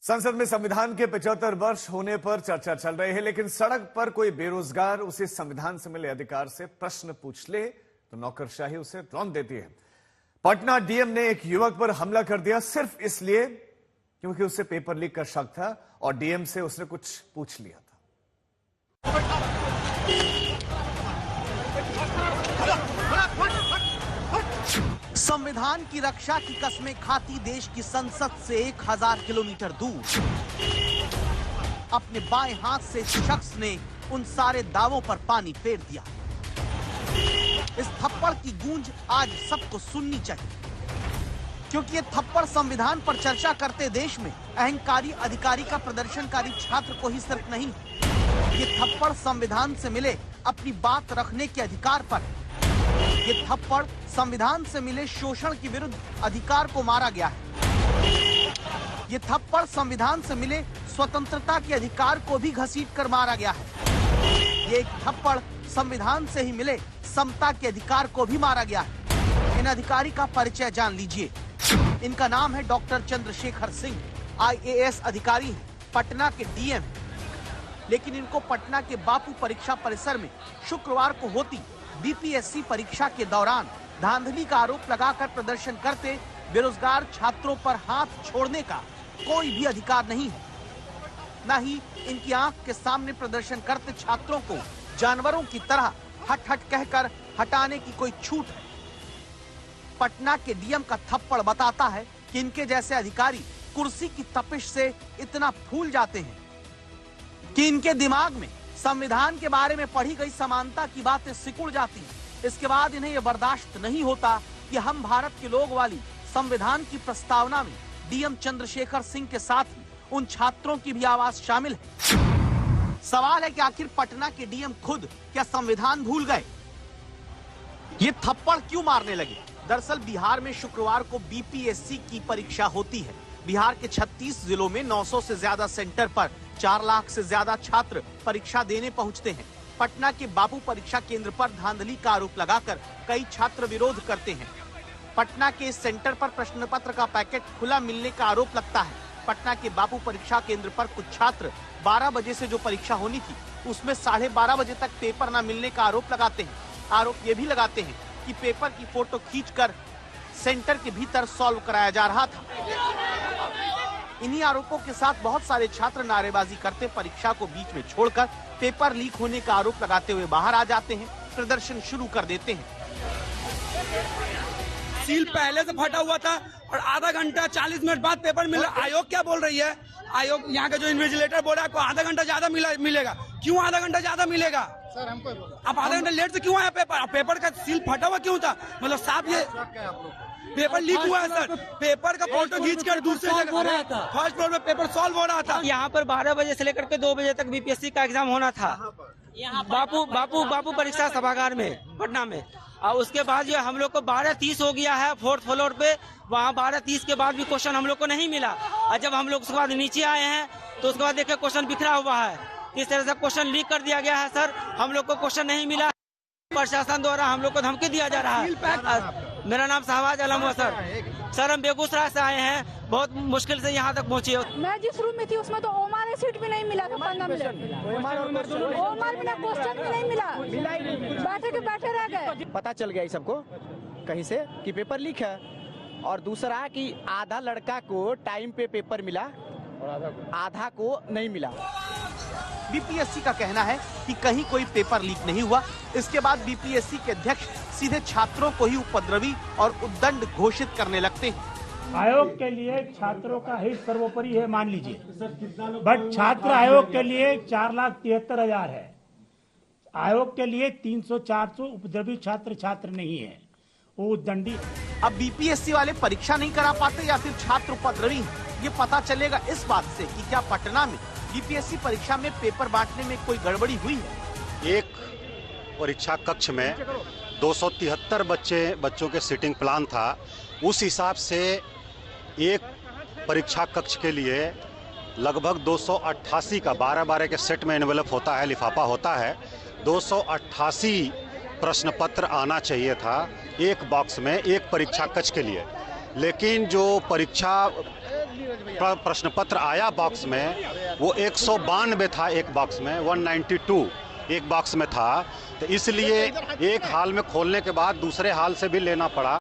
संसद में संविधान के 75 वर्ष होने पर चर्चा चल रही है, लेकिन सड़क पर कोई बेरोजगार उसे संविधान से मिले अधिकार से प्रश्न पूछ ले तो नौकरशाही उसे रौंद देती है। पटना डीएम ने एक युवक पर हमला कर दिया सिर्फ इसलिए क्योंकि उसे पेपर लीक का शक था और डीएम से उसने कुछ पूछ लिया था। संविधान की रक्षा की कस्में खाती देश की संसद से 1000 किलोमीटर दूर अपने बाएं हाथ से शख्स ने उन सारे दावों पर पानी फेर दिया। इस थप्पड़ की गूंज आज सबको सुननी चाहिए, क्योंकि ये थप्पड़ संविधान पर चर्चा करते देश में अहंकारी अधिकारी का प्रदर्शनकारी छात्र को ही सिर्फ नहीं, ये थप्पड़ संविधान से मिले अपनी बात रखने के अधिकार पर, ये थप्पड़ संविधान से मिले शोषण के विरुद्ध अधिकार को मारा गया है। ये थप्पड़ संविधान से मिले स्वतंत्रता के अधिकार को भी घसीट कर मारा गया है। ये एक थप्पड़ संविधान से ही मिले समता के अधिकार को भी मारा गया है। इन अधिकारी का परिचय जान लीजिए। इनका नाम है डॉक्टर चंद्रशेखर सिंह, IAS अधिकारी हैं, पटना के डीएम, लेकिन इनको पटना के बापू परीक्षा परिसर में शुक्रवार को होती बीपीएससी परीक्षा के दौरान धांधली का आरोप लगाकर प्रदर्शन करते बेरोजगार छात्रों पर हाथ छोड़ने का कोई भी अधिकार नहीं है। न ही इनकी आंख के सामने प्रदर्शन करते छात्रों को जानवरों की तरह हट हट कहकर हटाने की कोई छूट है। पटना के डीएम का थप्पड़ बताता है कि इनके जैसे अधिकारी कुर्सी की तपिश से इतना फूल जाते हैं कि इनके दिमाग में संविधान के बारे में पढ़ी गई समानता की बातें सिकुड़ जाती हैं। इसके बाद इन्हें यह बर्दाश्त नहीं होता कि हम भारत के लोग वाली संविधान की प्रस्तावना में डीएम चंद्रशेखर सिंह के साथ ही उन छात्रों की भी आवाज शामिल है। सवाल है कि आखिर पटना के डीएम खुद क्या संविधान भूल गए? ये थप्पड़ क्यों मारने लगे? दरअसल बिहार में शुक्रवार को बीपीएससी की परीक्षा होती है। बिहार के 36 जिलों में 900 से ज्यादा सेंटर पर 4 लाख से ज्यादा छात्र परीक्षा देने पहुंचते हैं। पटना के बापू परीक्षा केंद्र पर धांधली का आरोप लगाकर कई छात्र विरोध करते हैं। पटना के इस सेंटर पर प्रश्न पत्र का पैकेट खुला मिलने का आरोप लगता है। पटना के बापू परीक्षा केंद्र पर कुछ छात्र 12 बजे से जो परीक्षा होनी थी उसमें 12:30 बजे तक पेपर न मिलने का आरोप लगाते हैं। आरोप ये भी लगाते हैं कि पेपर की फोटो खींचकर सेंटर के भीतर सॉल्व कराया जा रहा था। इन्हीं आरोपों के साथ बहुत सारे छात्र नारेबाजी करते परीक्षा को बीच में छोड़कर पेपर लीक होने का आरोप लगाते हुए बाहर आ जाते हैं, प्रदर्शन शुरू कर देते हैं। सील पहले से फटा हुआ था और आधा घंटा 40 मिनट बाद पेपर मिला। आयोग क्या बोल रही है? आयोग यहाँ का जो इन्विजिलेटर बोल रहा है को आधा घंटा ज्यादा मिलेगा। क्यों आधा घंटा ज्यादा मिलेगा? सर हमको आप आधा घंटा लेट से क्यों आया? पेपर का सील फटा हुआ क्यों था? मतलब साफ ये पेपर लीक हुआ है सर। पेपर का फोटो खींच कर दूसरे जगह फर्स्ट फ्लोर में पेपर सॉल्व हो रहा था। यहाँ पर 12 बजे से लेकर के 2 बजे तक बीपीएससी का एग्जाम होना था बापू परीक्षा सभागार में पटना में। और उसके बाद जो हम लोग को 12:30 हो गया है 4th फ्लोर पे, वहाँ 12:30 के बाद भी क्वेश्चन हम लोग को नहीं मिला। और जब हम लोग उसके बाद नीचे आए हैं तो उसके बाद देखे क्वेश्चन बिखरा हुआ है। इस तरह से क्वेश्चन लीक कर दिया गया है सर। हम लोग को क्वेश्चन नहीं मिला। प्रशासन द्वारा हम लोग को धमकी दिया जा रहा है। मेरा नाम शहबाज आलम है सर हम बेगूसराय से आए हैं, बहुत मुश्किल से यहाँ तक पहुँचे। मैं जिस रूम में थी उसमें तो ओमार सीट भी नहीं मिला था। 15 मिनट ओमार बिना क्वेश्चन भी नहीं मिला, बैठे के बैठे रह गए। पता चल गया सबको कहीं से कि पेपर लीक है, और दूसरा कि आधा लड़का को टाइम पे पेपर मिला और आधा को नहीं मिला। बीपीएससी का कहना है कि कहीं कोई पेपर लीक नहीं हुआ। इसके बाद बीपीएससी के अध्यक्ष सीधे छात्रों को ही उपद्रवी और उद्दंड घोषित करने लगते हैं। आयोग के लिए छात्रों का हित सर्वोपरि है मान लीजिए, बट छात्र आयोग के लिए 4,73,000 है। आयोग के लिए 300-400 उपद्रवी छात्र नहीं है, वो उद्दंडी। अब बीपीएससी वाले परीक्षा नहीं करा पाते या फिर छात्र उपद्रवी, ये पता चलेगा इस बात से कि क्या पटना में बीपीएससी परीक्षा में पेपर बांटने में कोई गड़बड़ी हुई है। एक परीक्षा कक्ष में 273 बच्चों के सीटिंग प्लान था। उस हिसाब से एक परीक्षा कक्ष के लिए लगभग 288 का 12-12 के सेट में एनवेलप होता है, लिफाफा होता है। 288 प्रश्न पत्र आना चाहिए था एक बॉक्स में एक परीक्षा कक्ष के लिए। लेकिन जो परीक्षा प्रश्न पत्र आया बॉक्स में वो 192 था, एक बॉक्स में 192 एक बॉक्स में था, तो इसलिए एक हाल में खोलने के बाद दूसरे हाल से भी लेना पड़ा।